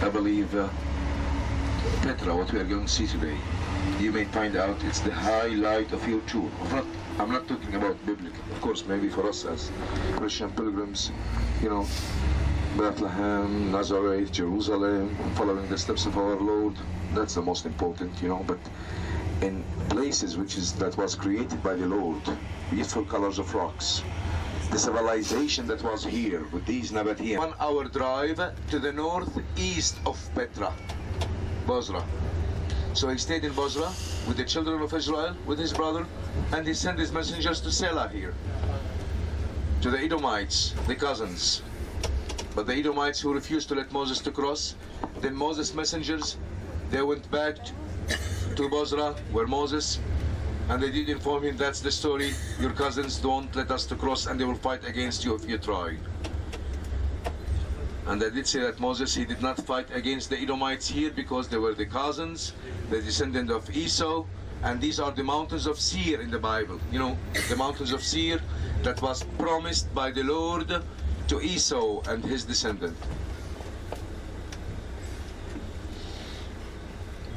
I believe Petra, what we are going to see today, you may find out it's the highlight of your tour. I'm not talking about biblical. Of course, maybe for us as Christian pilgrims, you know, Bethlehem, Nazareth, Jerusalem, following the steps of our Lord, that's the most important, you know. But in places that was created by the Lord, beautiful colors of rocks, the civilization that was here with these Nabataeans. 1 hour drive to the northeast of Petra, Bozrah. So he stayed in Bozrah with the children of Israel, with his brother, and he sent his messengers to Selah here, to the Edomites, the cousins. But the Edomites who refused to let Moses to cross, then Moses' messengers, they went back to Bozrah, where Moses, and they did inform him, that's the story, your cousins don't let us to cross and they will fight against you if you try. And they did say that Moses, he did not fight against the Edomites here because they were the cousins, the descendant of Esau, and these are the mountains of Seir in the Bible. You know, the mountains of Seir that was promised by the Lord to Esau and his descendant.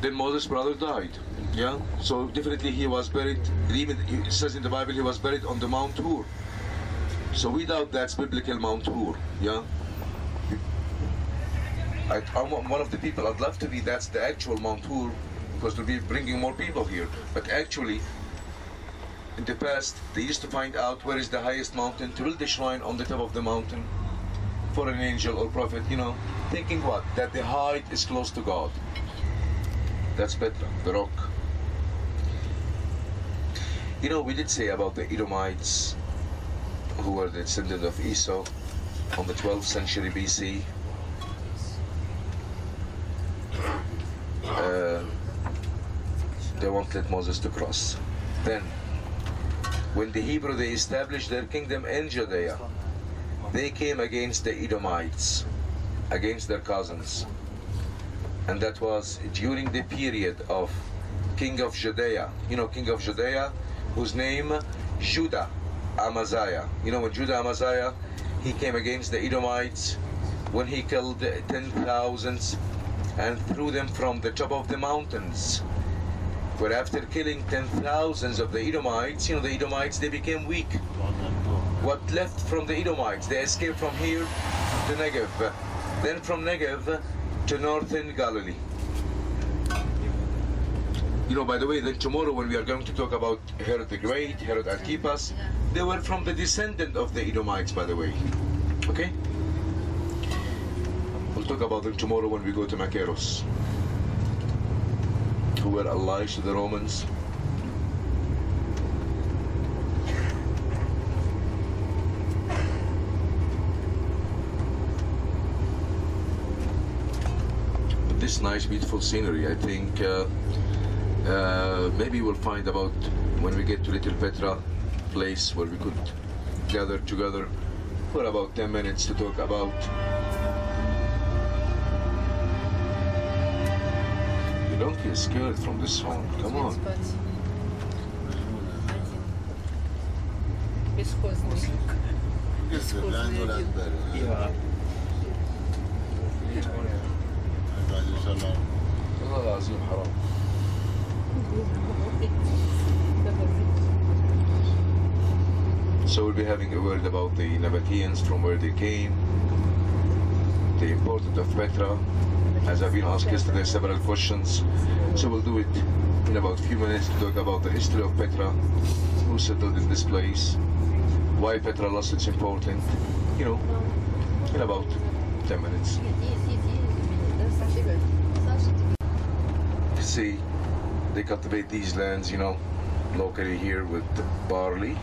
Then Moses' brother died. Yeah, so definitely he was buried. Even it says in the Bible he was buried on the Mount Hor. So we doubt that's biblical Mount Hor. Yeah, I'm one of the people. I'd love to be that's the actual Mount Hor, because we'll be bringing more people here. But actually, in the past, they used to find out where is the highest mountain to build a shrine on the top of the mountain for an angel or prophet. You know, thinking what? That the height is close to God. That's Petra, the rock. You know, we did say about the Edomites, who were the descendant of Esau, on the 12th century BC. They won't let Moses to cross. Then, when the Hebrew, they established their kingdom in Judea, they came against the Edomites, against their cousins. And that was during the period of King of Judea. You know, King of Judea, whose name, Judah Amaziah. You know, when Judah Amaziah, he came against the Edomites, when he killed 10,000 and threw them from the top of the mountains. Where after killing 10,000 of the Edomites, you know, the Edomites, they became weak. What left from the Edomites? They escaped from here to Negev. Then from Negev to northern Galilee. You know, by the way, then tomorrow when we are going to talk about Herod the Great, Herod Antipas, they were from the descendant of the Edomites, by the way. Okay? We'll talk about them tomorrow when we go to Macaros, who were allies to the Romans. This nice, beautiful scenery, I think maybe we'll find about when we get to Little Petra place where we could gather together for about 10 minutes to talk about. You don't feel scared from this song, come on. So we'll be having a word about the Nabataeans, from where they came, the importance of Petra, as I've been asked yesterday several questions. So we'll do it in about a few minutes to talk about the history of Petra, who settled in this place, why Petra lost its importance, you know, in about 10 minutes. See, they cultivate these lands, you know, locally here with barley.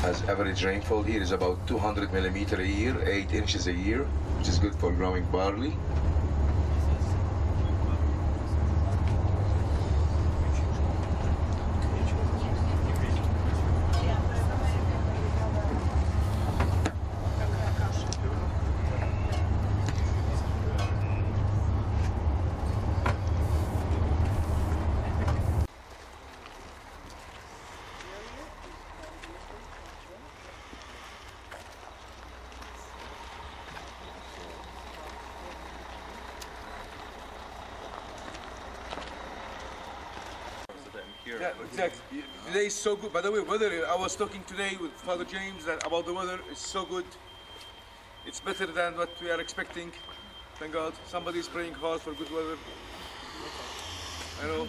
As average rainfall here is about 200 millimeter a year, 8 inches a year, which is good for growing barley. Yeah, exactly. Today is so good. By the way, weather, I was talking today with Father James about the weather. It's so good. It's better than what we are expecting. Thank God. Somebody is praying hard for good weather. I know.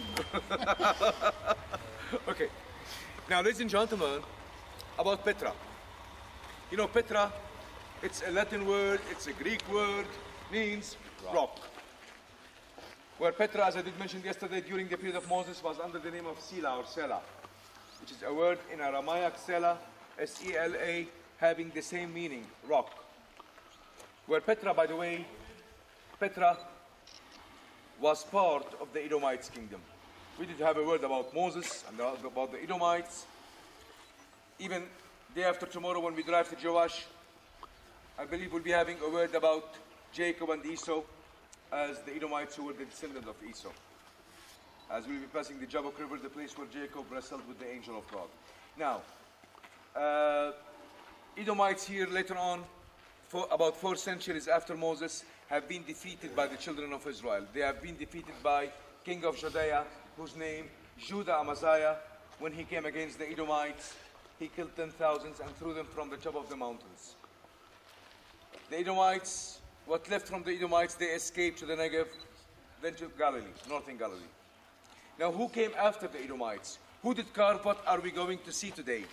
Okay. Now, ladies and gentlemen, about Petra. You know, Petra, it's a Latin word, it's a Greek word, means rock. Where Petra, as I did mention yesterday, during the period of Moses, was under the name of Sela or Sela, which is a word in Aramaic, Sela, S-E-L-A, having the same meaning, rock. Where Petra, by the way, Petra was part of the Edomites' kingdom. We did have a word about Moses and about the Edomites. Even day after tomorrow when we drive to Joash, I believe we'll be having a word about Jacob and Esau as the Edomites who were the descendant of Esau. As we'll be passing the Jabbok River, the place where Jacob wrestled with the angel of God. Now, Edomites here later on, for about 4 centuries after Moses, have been defeated by the children of Israel. They have been defeated by king of Judea, whose name Judah Amaziah. When he came against the Edomites, he killed 10,000 and threw them from the top of the mountains. The Edomites, what left from the Edomites, they escaped to the Negev, then to Galilee, northern Galilee. Now, who came after the Edomites? Who did carve what are we going to see today?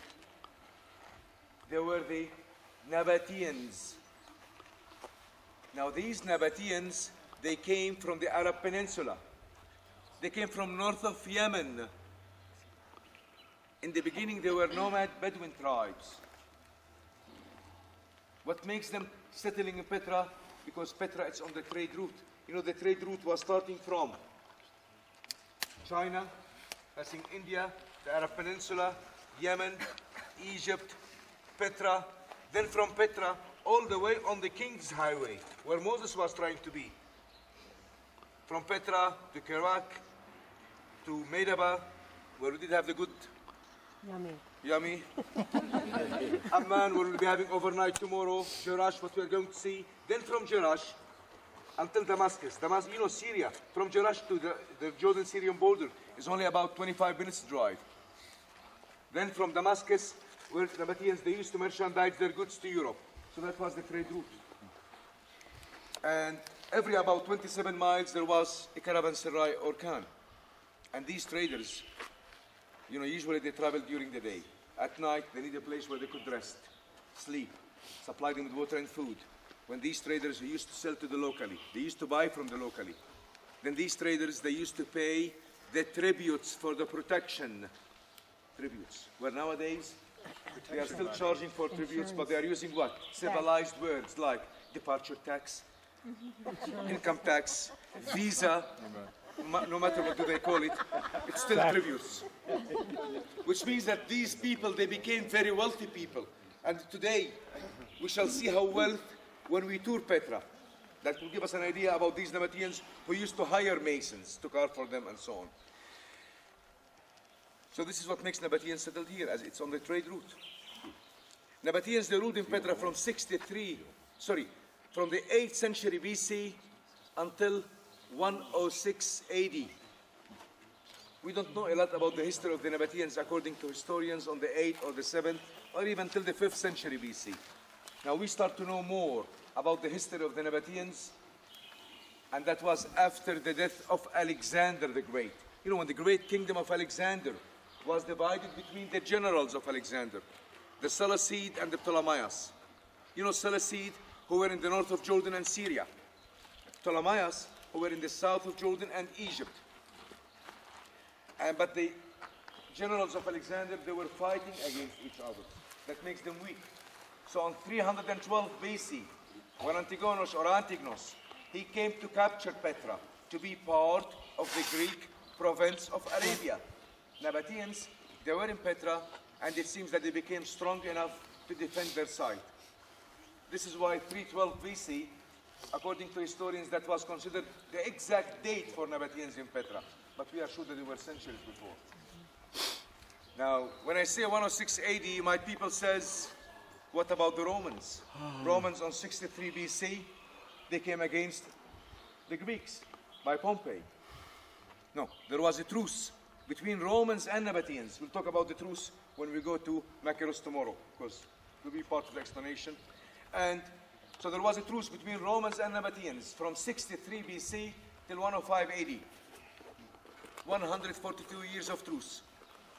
They were the Nabataeans. Now, these Nabataeans, they came from the Arab Peninsula. They came from north of Yemen. In the beginning, they were nomad Bedouin tribes. What makes them settling in Petra? Because Petra is on the trade route. You know, the trade route was starting from China, passing India, the Arab Peninsula, Yemen, Egypt, Petra, then from Petra all the way on the King's Highway, where Moses was trying to be. From Petra to Kerak, to Beidha, where we did have the good Yummy. Amman, where we'll be having overnight tomorrow. Jerash, what we are going to see. Then from Jerash until Damascus. You know, Syria. From Jerash to the Jordan-Syrian border is only about 25 minutes drive. Then from Damascus, where the Nabataeans, they used to merchandise their goods to Europe. So that was the trade route. And every about 27 miles, there was a caravanserai or khan. And these traders, you know, usually they travel during the day. At night, they need a place where they could rest, sleep, supply them with water and food. When these traders who used to sell to the locally, they used to buy from the locally. Then these traders, they used to pay the tributes for the protection. Tributes. Where nowadays, they are still charging for tributes, but they are using what? Civilized words like departure tax, income tax, visa. No matter what do they call it, it's still tributes. Which means that these people, they became very wealthy people. And today, we shall see how wealth, when we tour Petra, that will give us an idea about these Nabataeans who used to hire masons to carve for them and so on. So this is what makes Nabataeans settled here, as it's on the trade route. Nabataeans, they ruled in Petra from the 8th century BC until 106 AD. We don't know a lot about the history of the Nabataeans according to historians on the 8th or the 7th or even till the 5th century BC. Now we start to know more about the history of the Nabataeans, and that was after the death of Alexander the Great. You know, when the great kingdom of Alexander was divided between the generals of Alexander, the Seleucid and the Ptolemaios. You know, Seleucid, who were in the north of Jordan and Syria. Ptolemaios, who were in the south of Jordan and Egypt. But the generals of Alexander, they were fighting against each other. That makes them weak. So on 312 BC, when Antigonos, he came to capture Petra to be part of the Greek province of Arabia. Nabataeans, they were in Petra, and it seems that they became strong enough to defend their site. This is why 312 BC, according to historians, that was considered the exact date for Nabataeans in Petra. But we are sure that they were centuries before. Now, when I say 106 AD, my people says, what about the Romans? Romans on 63 BC, they came against the Greeks by Pompey. No, there was a truce between Romans and Nabataeans. We'll talk about the truce when we go to Macaros tomorrow, because it will be part of the explanation. And so there was a truce between Romans and Nabataeans from 63 BC till 105 AD. 142 years of truce.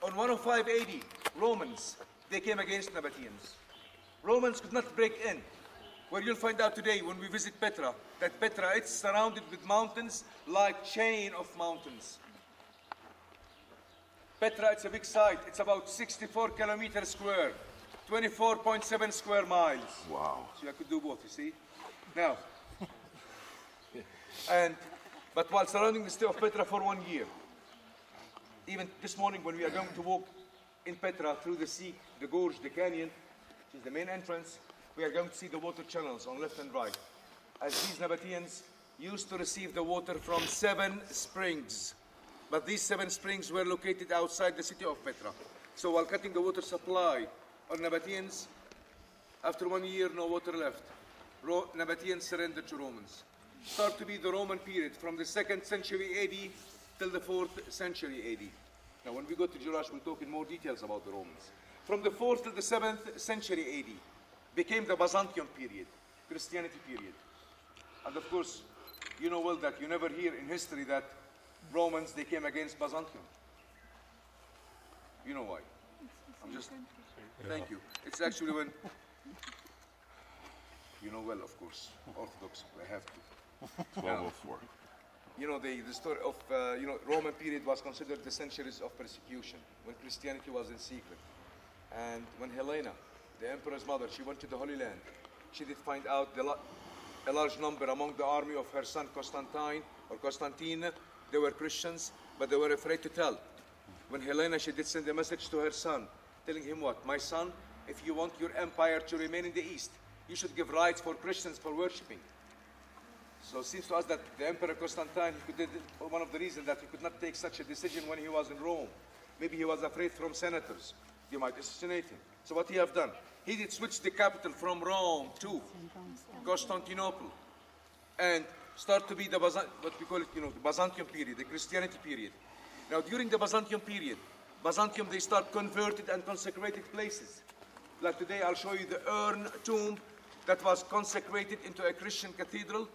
On 105 AD, Romans, they came against Nabataeans. Romans could not break in. Where you'll find out today when we visit Petra, that Petra, it's surrounded with mountains like chain of mountains. Petra, it's a big site. It's about 64 kilometers square, 24.7 square miles. Wow. So I could do both, you see? Now, but while surrounding the city of Petra for 1 year, even this morning when we are going to walk in Petra through the sea, the gorge, the canyon, which is the main entrance, we are going to see the water channels on left and right. As these Nabataeans used to receive the water from 7 springs. But these 7 springs were located outside the city of Petra. So while cutting the water supply on Nabataeans, after 1 year, no water left. Nabataeans surrendered to Romans. Start to be the Roman period from the 2nd century AD till the 4th century AD. Now when we go to Jerash, we'll talk in more details about the Romans. From the 4th to the 7th century AD became the Byzantium period, Christianity period. And of course, you know well that you never hear in history that Romans, they came against Byzantium. You know why? Thank you. It's actually when, you know well, of course, Orthodox, I have to. 1204. You know, the story of, Roman period was considered the centuries of persecution, when Christianity was in secret. And when Helena, the emperor's mother, she went to the Holy Land, she did find out a large number among the army of her son Constantine, they were Christians, but they were afraid to tell. When Helena, she did send a message to her son, telling him what? My son, if you want your empire to remain in the East, you should give rights for Christians for worshipping. So it seems to us that the Emperor Constantine, one of the reasons that he could not take such a decision when he was in Rome. Maybe he was afraid from senators. They might assassinate him. So what he have done? He did switch the capital from Rome to Constantinople and start to be the what we call it, the Byzantium period, the Christianity period. Now during the Byzantium period, Byzantium, they start converted and consecrated places. Like today, I'll show you the urn tomb that was consecrated into a Christian cathedral.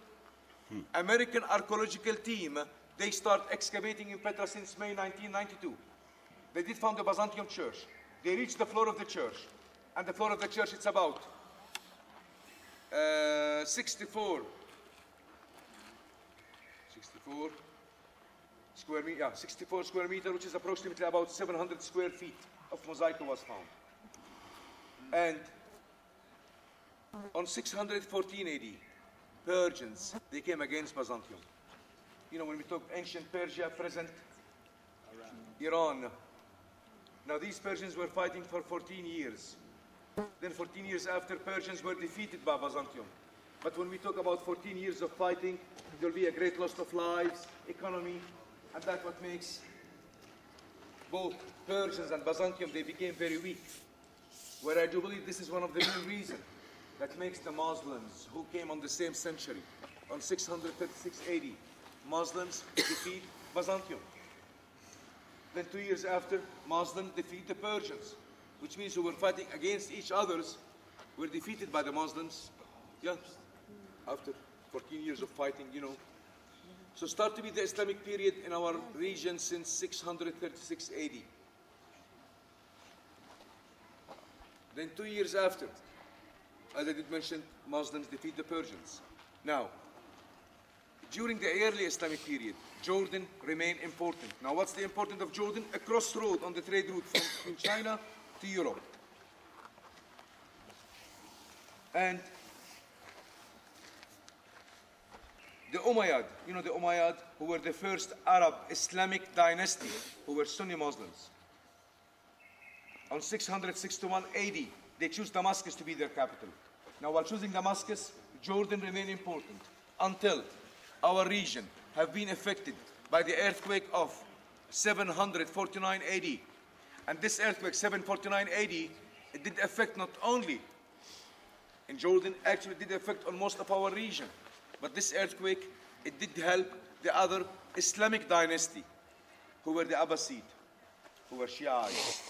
American archaeological team, they start excavating in Petra since May 1992. They did found the Byzantium church. They reached the floor of the church. And the floor of the church, it's about 64 square meter, which is approximately about 700 square feet of mosaic was found. And on 614 AD, Persians, they came against Byzantium. You know, when we talk ancient Persia, present Iran. Now these Persians were fighting for 14 years. Then 14 years after, Persians were defeated by Byzantium. But when we talk about 14 years of fighting, there will be a great loss of lives, economy, and that's what makes both Persians and Byzantium, they became very weak. Where I do believe this is one of the main reasons that makes the Muslims, who came on the same century, on 636 AD, Muslims defeat Byzantium. Then 2 years after, Muslims defeat the Persians, which means who were fighting against each other were defeated by the Muslims, after 14 years of fighting, So start to be the Islamic period in our region since 636 AD. Then 2 years after, as I did mention, Muslims defeat the Persians. Now, during the early Islamic period, Jordan remained important. Now, what's the importance of Jordan? A crossroad on the trade route from China to Europe. And the Umayyad, the Umayyad, who were the first Arab Islamic dynasty, who were Sunni Muslims. On 661 AD, they chose Damascus to be their capital. Now, while choosing Damascus, Jordan remained important until our region have been affected by the earthquake of 749 AD. And this earthquake, 749 AD, it did affect not only in Jordan, actually it did affect on most of our region. But this earthquake, it did help the other Islamic dynasty, who were the Abbasid. who were Shiites,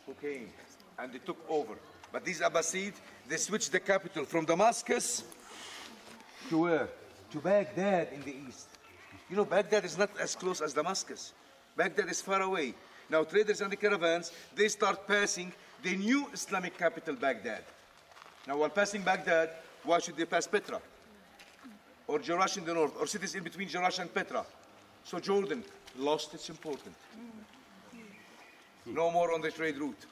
who came and they took over. But these Abbasid, they switched the capital from Damascus to where? To Baghdad in the east. You know, Baghdad is not as close as Damascus. Baghdad is far away. Now traders and the caravans, they start passing the new Islamic capital, Baghdad. Now while passing Baghdad, why should they pass Petra? Or Jerash in the north, or cities in between Jerash and Petra? So Jordan lost its importance. No more on the trade route.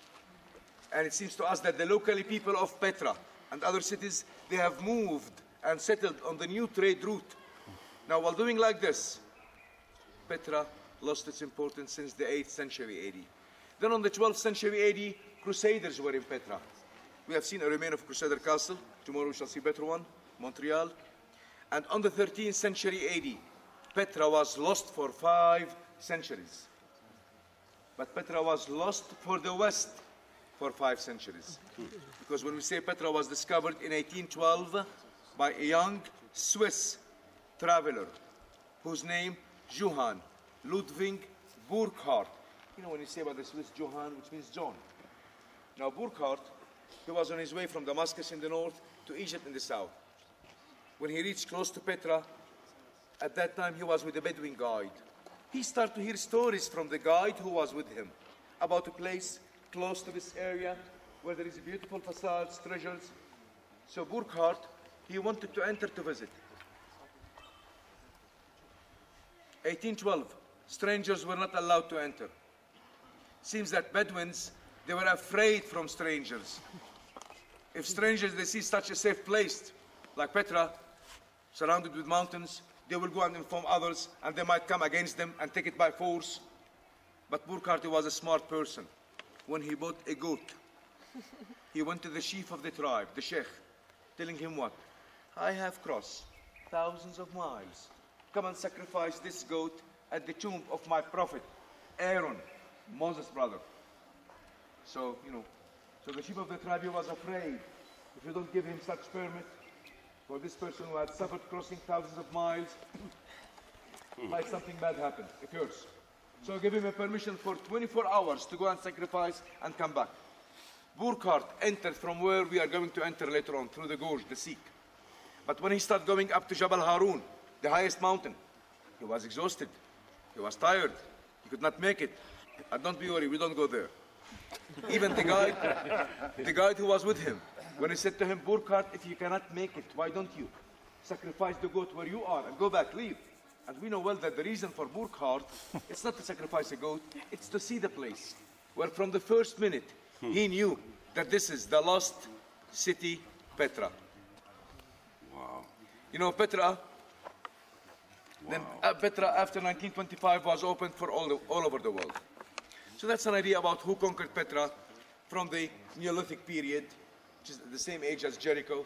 And it seems to us that the local people of Petra and other cities, they have moved and settled on the new trade route. Now, while doing like this, Petra lost its importance since the 8th century AD. Then on the 12th century AD, Crusaders were in Petra. We have seen a remain of Crusader Castle. Tomorrow we shall see better one, Montreal. And on the 13th century AD, Petra was lost for 5 centuries. But Petra was lost for the West for 5 centuries. Because when we say Petra was discovered in 1812 by a young Swiss traveler whose name Johann Ludwig Burckhardt. You know when you say about the Swiss Johann, which means John. Now Burckhardt, he was on his way from Damascus in the north to Egypt in the south. When he reached close to Petra, at that time he was with a Bedouin guide. He started to hear stories from the guide who was with him about a place close to this area where there is beautiful facades, treasures. So Burckhardt, he wanted to enter to visit. 1812, strangers were not allowed to enter. Seems that Bedouins, they were afraid from strangers. If strangers, they see such a safe place like Petra, surrounded with mountains, they will go and inform others and they might come against them and take it by force. But Burckhardt was a smart person. When he bought a goat, he went to the chief of the tribe, the sheikh, telling him what? I have crossed thousands of miles. Come and sacrifice this goat at the tomb of my prophet, Aaron, Moses' brother. So, so the chief of the tribe was afraid. If you don't give him such permit for this person who had suffered crossing thousands of miles, might something bad happen, a curse. So give him a permission for 24 hours to go and sacrifice and come back. Burckhardt entered from where we are going to enter later on, through the gorge, the Sikh. But when he started going up to Jabal Harun, the highest mountain, he was exhausted. He was tired. He could not make it. And don't be worried, we don't go there. Even the guide who was with him, when he said to him, Burckhardt, if you cannot make it, why don't you sacrifice the goat where you are and go back, leave? And we know well that the reason for Burckhardt, it's not to sacrifice a goat, it's to see the place. Where from the first minute, he knew that this is the lost city, Petra. Wow. You know, Petra, then Petra after 1925 was opened for all over the world. So that's an idea about who conquered Petra from the Neolithic period, which is the same age as Jericho,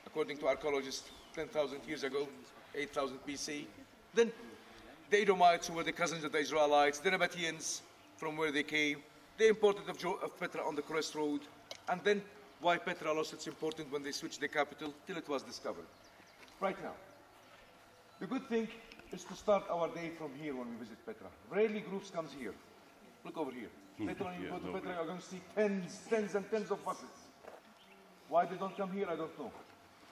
according to archaeologists, 10,000 years ago, 8,000 BC. Then the Edomites, who were the cousins of the Israelites, the Nabataeans, from where they came, the importance of Petra on the Crest Road, and then why Petra lost its importance when they switched the capital till it was discovered. Right now, the good thing is to start our day from here when we visit Petra. Rarely groups comes here. Look over here. Later on you go to Petra, you're going to see tens and tens of buses. Why they don't come here, I don't know.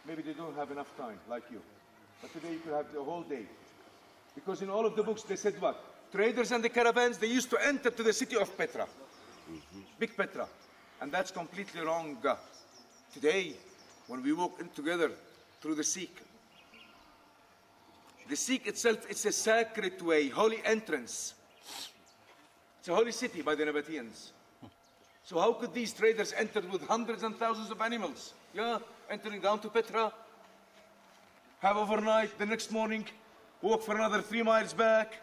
Maybe they don't have enough time, like you. But today you could have the whole day. Because in all of the books they said what? Traders and the caravans, they used to enter to the city of Petra. Big Petra. And that's completely wrong. Today, when we walk in together through the Sikh itself, it's a sacred way, holy entrance. It's a holy city by the Nabataeans. So how could these traders enter with hundreds and thousands of animals? Yeah, entering down to Petra, have overnight, the next morning, walk for another 3 miles back,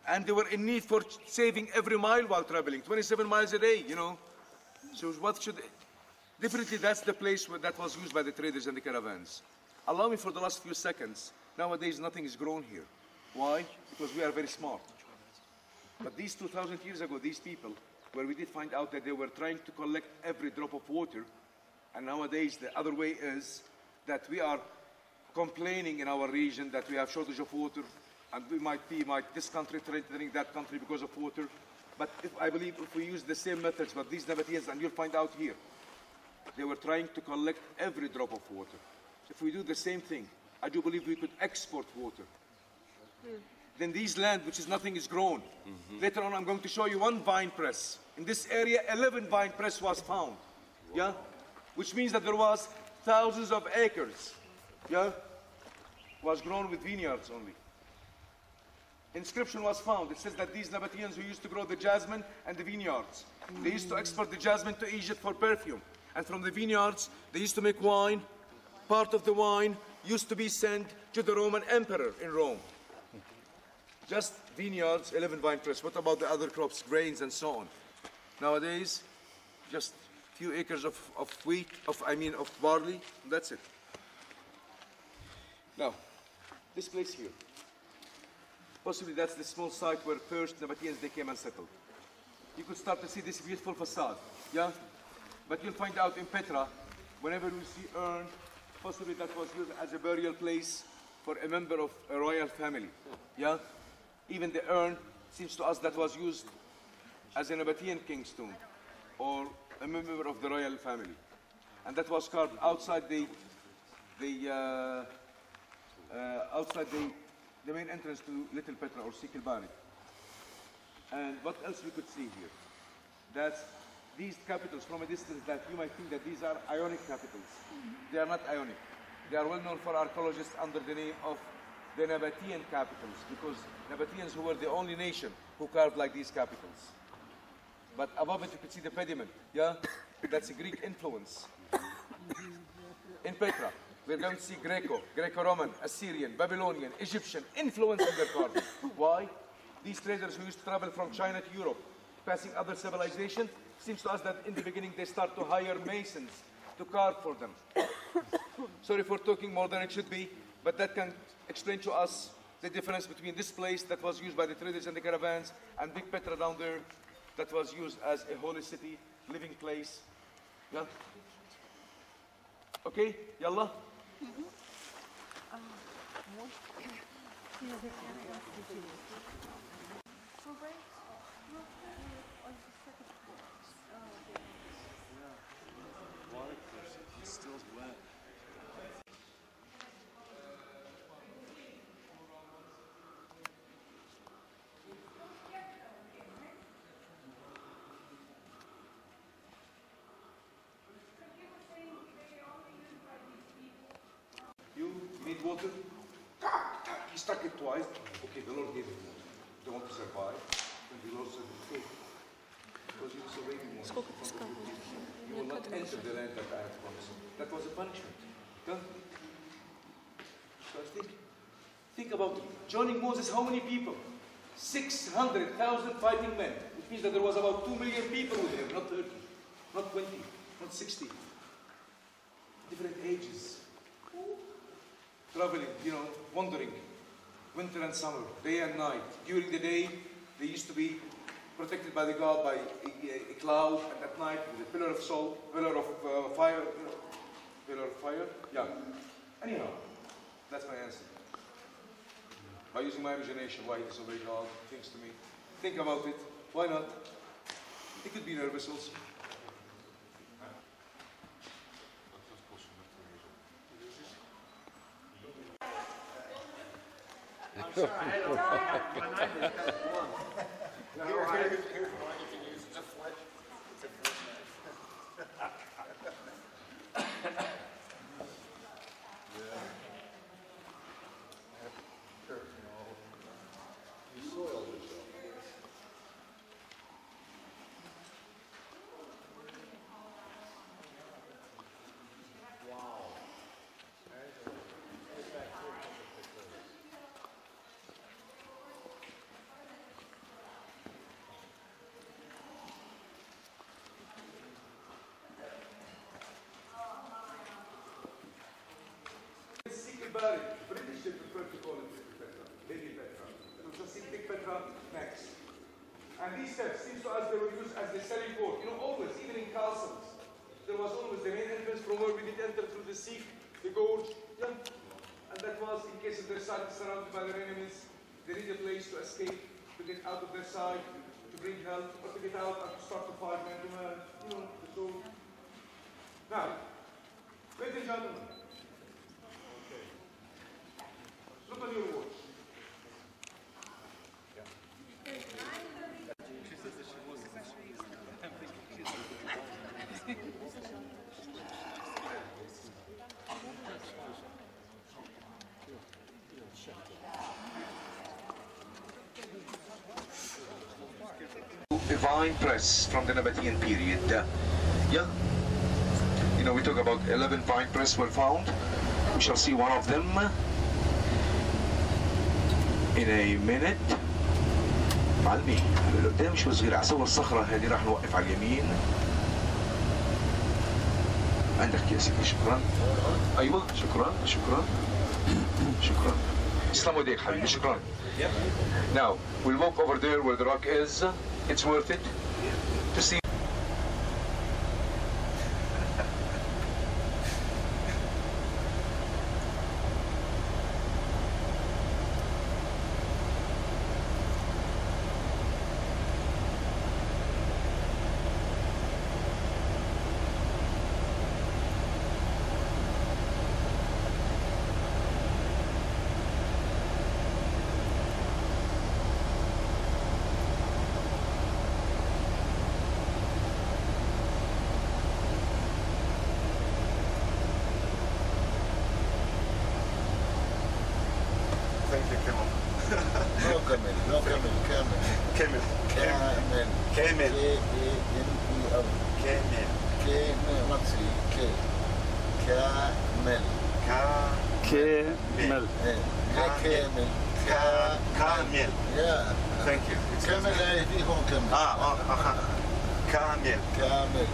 and they were in need for saving every mile while traveling, 27 miles a day, So what should... Definitely that's the place that was used by the traders and the caravans. Allow me for the last few seconds. Nowadays nothing is grown here. Why? Because we are very smart. But these 2,000 years ago, these people, where we did find out that they were trying to collect every drop of water, and nowadays the other way is that we are complaining in our region that we have shortage of water, and we might this country threatening that country because of water. But I believe if we use the same methods, but these Nabataeans, and you'll find out here, they were trying to collect every drop of water. If we do the same thing, I do believe we could export water. Then these land, which is nothing is grown. Later on, I'm going to show you one vine press. In this area, 11 vine press was found. Yeah? Which means that there was thousands of acres. Yeah? Was grown with vineyards only. Inscription was found. It says that these Nabataeans who used to grow the jasmine and the vineyards, they used to export the jasmine to Egypt for perfume. And from the vineyards, they used to make wine. Part of the wine used to be sent to the Roman emperor in Rome. Just vineyards, 11 vine press. What about the other crops, grains and so on? Nowadays, just few acres of wheat, of barley, that's it. Now, this place here, possibly that's the small site where first Nabataeans, they came and settled. You could start to see this beautiful facade, yeah? But you'll find out in Petra, whenever you see urn, possibly that was used as a burial place for a member of a royal family, yeah? Even the urn seems to us that was used as a Nabataean king's tomb or a member of the royal family. And that was carved outside the main entrance to Little Petra or Sikilbari. And what else we could see here? That these capitals from a distance that you might think that these are Ionic capitals. They are not Ionic. They are well known for archaeologists under the name of the Nabataean capitals, because Nabataeans who were the only nation who carved like these capitals. But above it you could see the pediment, yeah? That's a Greek influence. In Petra, we're going to see Greco-Roman, Assyrian, Babylonian, Egyptian influence in their carving. Why? These traders who used to travel from China to Europe, passing other civilizations, seems to us that in the beginning they start to hire masons to carve for them. Sorry for talking more than it should be, but that can explain to us the difference between this place that was used by the traders and the caravans and Big Petra down there that was used as a holy city, living place. Yeah? Okay, yalla? Water. He struck it twice. Okay, the Lord gave him water. They want to survive. And the Lord said, okay, because you disobeyed me once. You will not enter the land that I have promised. That was a punishment. Yeah? So I think about it. Joining Moses, how many people? 600,000 fighting men. Which means that there was about 2 million people with him, not 30, not 20, not 60. Different ages. Traveling, wandering, winter and summer, day and night. During the day, they used to be protected by the God by a cloud, and at night with a pillar of salt, pillar of fire, pillar of fire. Yeah. Anyhow, that's my answer. By using my imagination, why he disobeyed God, things to me. Think about it. Why not? He could be nervous also. I'm sure I had my knife is kind of blunt. No, here's one you can use. It's a fletch. It's a fletch knife. You soiled it. Wow. Get back here. British prefer to call it Petra, Lady Petra. It was just Big Petra next. And these steps, seems to us they were used as the selling port. Always, even in castles, there was always the main entrance from where we did enter through the sea, the gorge. Yeah. And that was, in case of their side surrounded by their enemies, they need a place to escape, to get out of their side, to bring help or to get out and to start a fight, man, you know, so. Now, ladies and gentlemen, look at your watch. Divine press from the Nabataean period. Yeah. You know, we talk about 11 vine press were found. We shall see one of them in a minute. معلمي اللي قدام شو صغير على سوى الصخرة هذه راح نوقف على اليمين. عندك يا سيدي شكرا. أيوة شكرا شكرا شكرا. تسلم ايديك حبيبي شكرا. Now we'll walk over there where the rock is. It's worth it to see.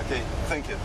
Okay, thank you.